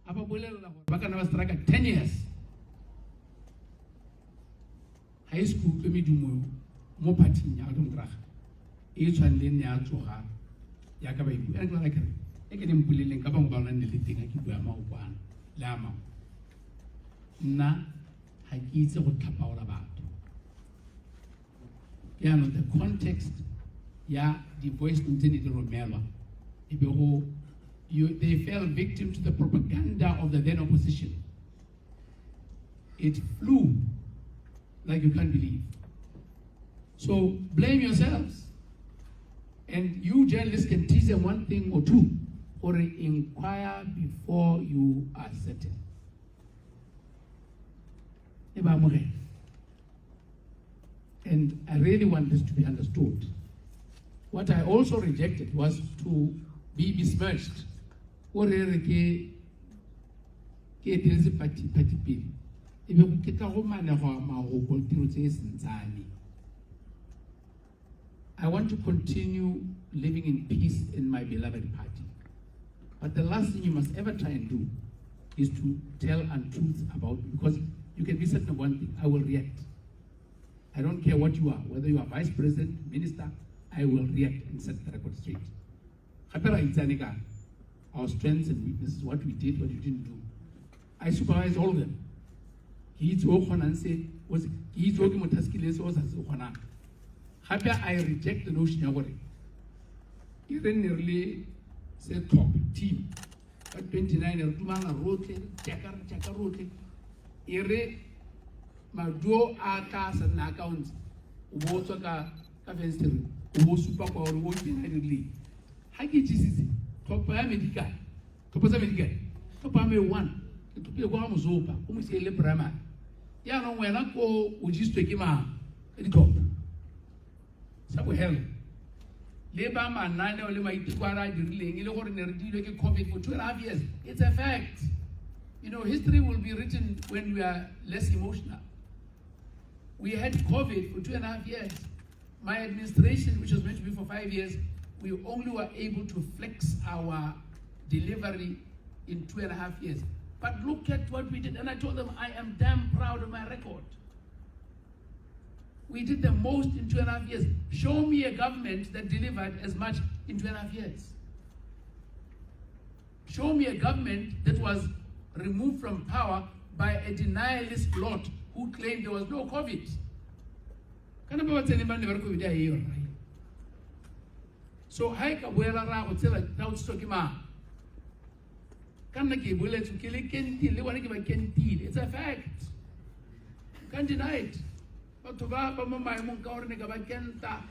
Aba bolela gore ba kana ba strike 10 years. High school ke medumo mo partying ya Dongraga. E tshwaneleng ya tsoga ya ka ba ibu. E tla kere e ke dimpuleleng ka bang ba nang le teng a ke bua maokwana le a mang. Nna ha ke itse go tlhapaola batho. Ya no the context ya di voice ntse di romelwa e be go they fell victim to the propaganda of the then opposition. It flew like you can't believe. So blame yourselves. And you journalists can teach them one thing or two, or inquire before you are certain. And I really want this to be understood. What I also rejected was to be besmirched. Or I want to continue living in peace in my beloved party. But the last thing you must ever try and do is to tell untruths about me, because you can be certain of one thing: I will react. I don't care what you are, whether you are vice president, minister, I will react and set the record straight. Our strengths and weaknesses, what we did, what we didn't do. I supervise all of them. I reject the notion of worry. Even nearly said top team. But 29 or 2 man wrote Chaka wrote Ere Maduo Akas and accounts, Wotoka, Kavenster, Wo Super Power, Wo United League. Hagi GCC, Topa Medica, Topa Medica, Topa Me 1, to be a Guam Zopa, whom is a leprama. Yano, when I go, would you take him out at the top? Sabu hell. Labor man, 9 only my Tiwara, you COVID for 2.5 years. It's a fact. You know, history will be written when we are less emotional. We had COVID for 2.5 years. My administration, which was meant to be for 5 years, we only were able to flex our delivery in 2.5 years. But look at what we did. And I told them, I am damn proud of my record. We did the most in 2.5 years. Show me a government that delivered as much in 2.5 years. Show me a government that was removed from power by a denialist lot who claimed there was no COVID. So haika wela ra go tsela ta o tsoki ma. Kana ke bole tso ke le kenti le wana ke ba kenti. It's a fact. Can't deny it. But to ba mo mai mo ka ore ne ka ba kenta.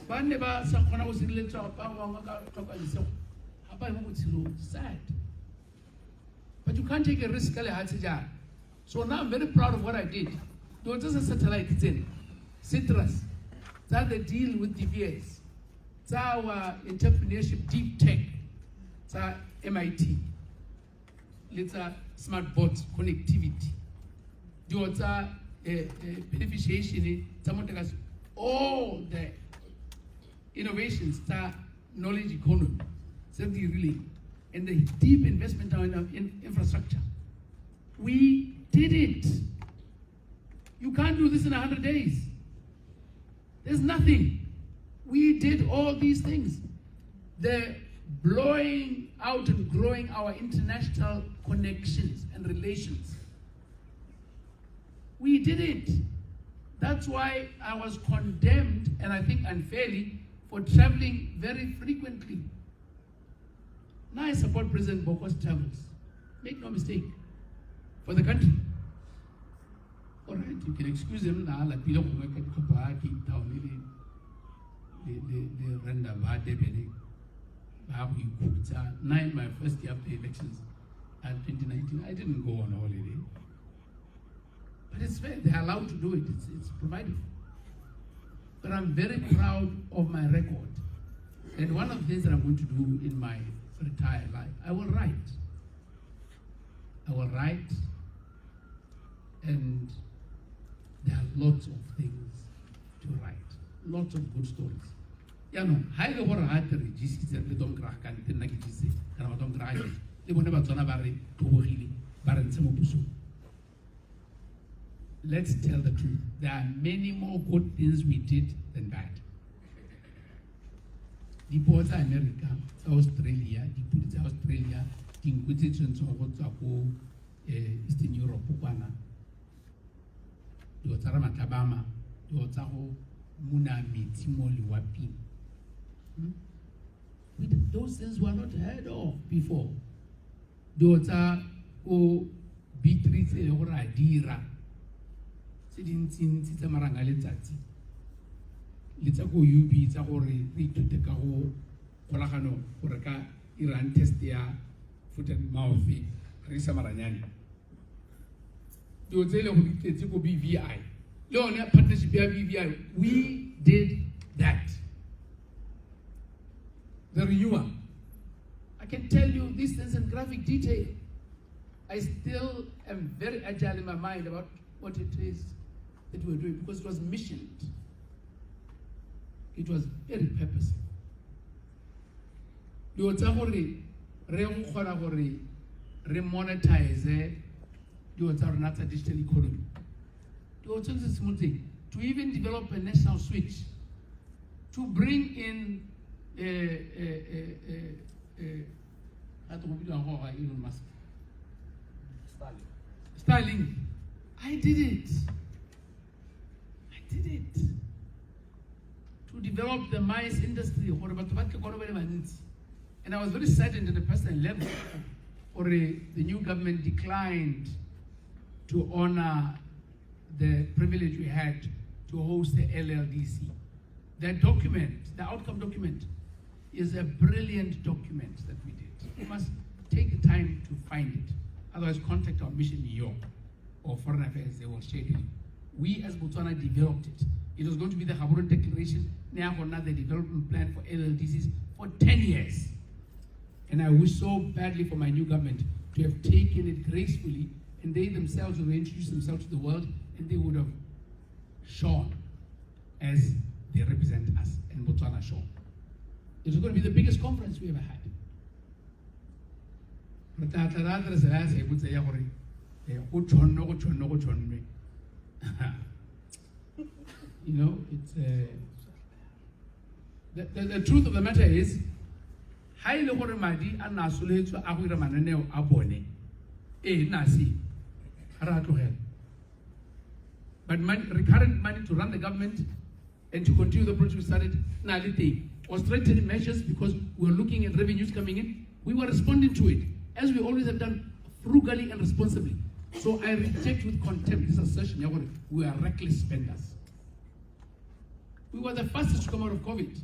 Ba ne ba sa khona go sireletsa ba wa ka toka diso. Haba mo botshelo sad. But you can't take a risk le ha tseja. So now I'm very proud of what I did. There was just a satellite in Citrus. That's the deal with DVS. It's our entrepreneurship, deep tech. It's our MIT. It's our smart bots, connectivity. It's our beneficiation. It's all the innovations. It's our knowledge economy. Something really. And the deep investment in infrastructure. We did it. You can't do this in 100 days. There's nothing. We did all these things. The blowing out and growing our international connections and relations. We did it. That's why I was condemned, and I think unfairly, for traveling very frequently. Now I support President Boko's travels. Make no mistake. For the country. All right, you can excuse him now, like Pilo Kumaka, King Town, the render Vadebene, Babu Kupta. Nine, my first year after elections at 2019, I didn't go on holiday. But it's fair, they're allowed to do it, it's provided. But I'm very proud of my record. And one of the things that I'm going to do in my retired life, I will write. And there are lots of things to write, lots of good stories. yaanong ga e le gore ga te re jesitse le domkragkante nna ke jise kana madomkrage le bone Batswana ba re thobogile ba re ntshe mo pusong. Let's tell the truth. There are many more good things we did than bad. Dipuo tsa America, tsa Australia, dipudi tsa Australia, dinku tse tshwantseng go tswa ko Eastern Europe kwana. Dilo tsa Ramatlabama, dilo tsa go muna metsi mo lewaping. Those things were not heard of before. Dilo tsa go Beatrice le go ra dira. Se dintsi tsa maranga letsatsi. Le tsa go UB tsa gore re ithute ka go golagano gore ka Iran test ya foot and mouth re sa maranyane. Dilo tse le go ditletse go BVI. Le yone partnership ya BVI, we did that. The renewal. I can tell you these things in graphic detail. I still am very agile in my mind about what it is that we were doing because it was missioned. It was very purposeful. Dilo tsa gore re go kgona gore re monetize dilo tsa rona tsa digital economy. Dilo tse tse simolotse to even develop a national switch, to bring in Elon Musk. Starlink. I did it. To develop the mice industry, and I was very saddened at a personal level, or the new government declined to honor the privilege we had to host the LLDC. The document, the outcome document, is a brilliant document that we did. We must take the time to find it. Otherwise, contact our mission in New York or Foreign Affairs, they will share it. We as Botswana developed it. It was going to be the Gaborone Declaration, now the development plan for LLDCs for 10 years. And I wish so badly for my new government to have taken it gracefully, and they themselves would introduce themselves to the world, and they would have shone as they represent us, and Botswana shone. It was going to be the biggest conference we ever had. You know, it's the truth of the matter is, high level madi and nasolhetso a go ira mananeo a bone nasi ra tlogela. But recurrent money to run the government and to continue the project we started, or strengthening measures because we were looking at revenues coming in, we were responding to it, as we always have done, frugally and responsibly. So I reject with contempt this assertion, we are reckless spenders. We were the fastest to come out of COVID.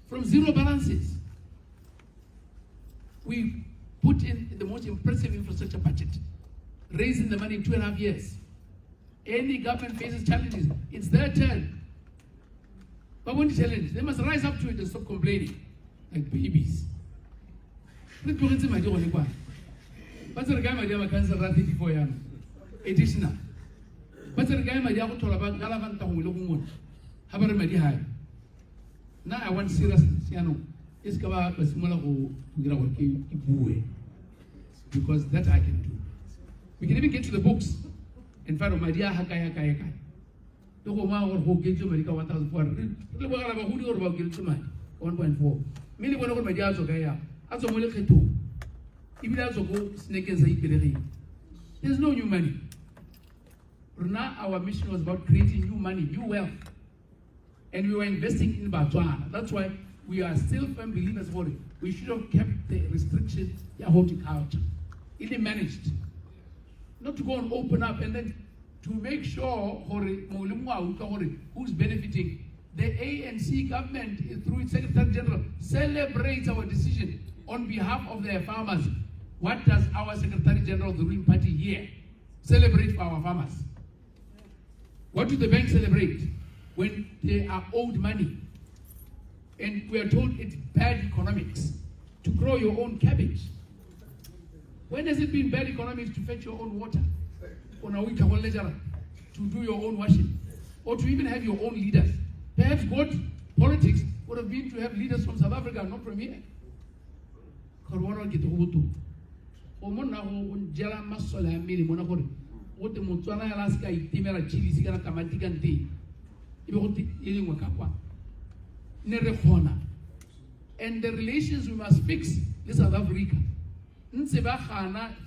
From zero balances. We put in the most impressive infrastructure budget, raising the money in 2.5 years. Any government faces challenges, it's their turn. But when the challenge, they must rise up to it and stop complaining like babies. Additional. Now I want seriousness, because that I can do. We can even get to the books and find my dear Hakai. The Homa or who gives America 1.4 million over my dear Zogaya. As a molecule, if it has a go, snake and say, there's no new money. Now our mission was about creating new money, new wealth. And we were investing in Botswana. That's why we are still firm believers for it. We should have kept the restriction of horticulture. It managed. Not to go and open up and then to make sure who's benefiting. The ANC government, through its Secretary General, celebrates our decision on behalf of their farmers. What does our Secretary General of the ruling party here celebrate for our farmers? What do the banks celebrate when they are owed money? And we are told it's bad economics to grow your own cabbage. When has it been bad economics to fetch your own water? On a week to do your own washing? Or to even have your own leaders? Perhaps God politics would have been to have leaders from South Africa, not from here. Corona get Hutu. Omona Jela Masola Mili Monakori. What the Botswana Alaska, Timera Chili, Sigara Kamatikan Tea. And the relations we must fix with South Africa.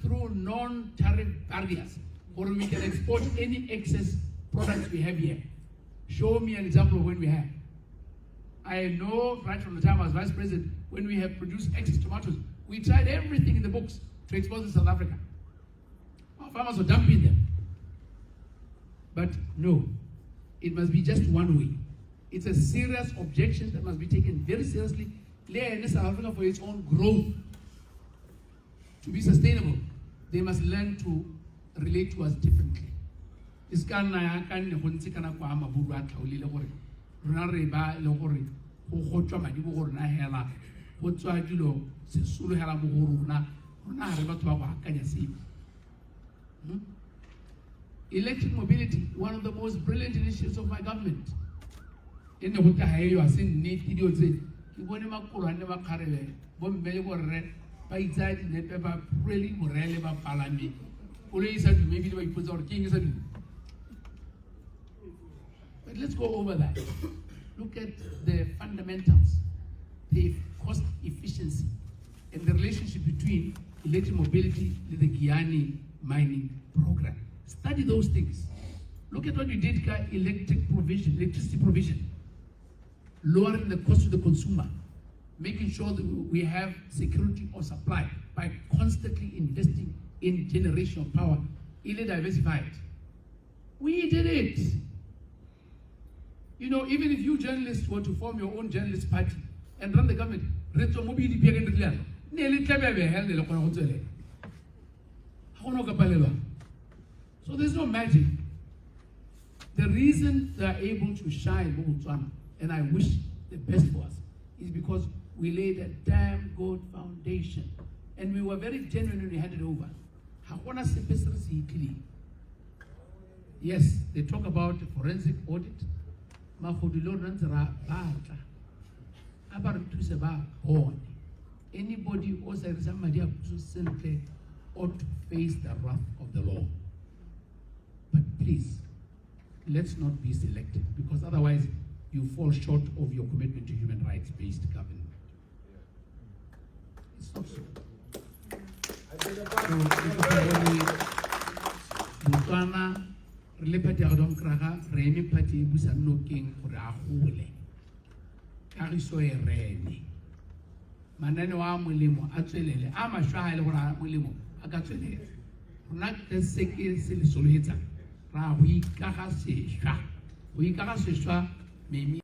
Through non-tariff barriers, or we can export any excess products we have here. Show me an example of when we have. I know right from the time I was vice president, when we have produced excess tomatoes, we tried everything in the books to export to South Africa. Our farmers were dumping them. But no, it must be just one way. It's a serious objection that must be taken very seriously. Lay South Africa for its own growth. To be sustainable, they must learn to relate to us differently. This can I can Honsikana Kwama Bura Tauli Lori, Runareba Lori, who Hotama, Divorna Hela, Hotsuajulo, Sulu Hela Muhuruna, Runareba Kanyasi. Electric mobility, one of the most brilliant initiatives of my government. In the Hutahayo, you are saying, need idiots, you want to make never carry, Bombe, by that, the paper really relevant parliament. Police said maybe the way puts our king is a. But let's go over that. Look at the fundamentals, the cost efficiency, and the relationship between electric mobility and the Guyana mining program. Study those things. Look at what you did, electricity provision, lowering the cost to the consumer, making sure that we have security of supply by constantly investing in generation of power, either diversified. We did it. You know, even if you journalists were to form your own journalist party and run the government, so there's no magic. The reason they are able to shine Botswana, and I wish the best for us, is because we laid a damn good foundation. And we were very genuine when we handed over. Yes, they talk about forensic audit. Anybody or somebody ought to face the wrath of the law. But please, let's not be selective, because otherwise you fall short of your commitment to human rights-based government. It's not so. Botswana, Party Adom Kraga, Remy Party Busano King for Ahule. Cariso e Remy. Manano Amulimo, actually, I'm a child or Amulimo, I got to live. Not the second Solita. We can't say, maybe.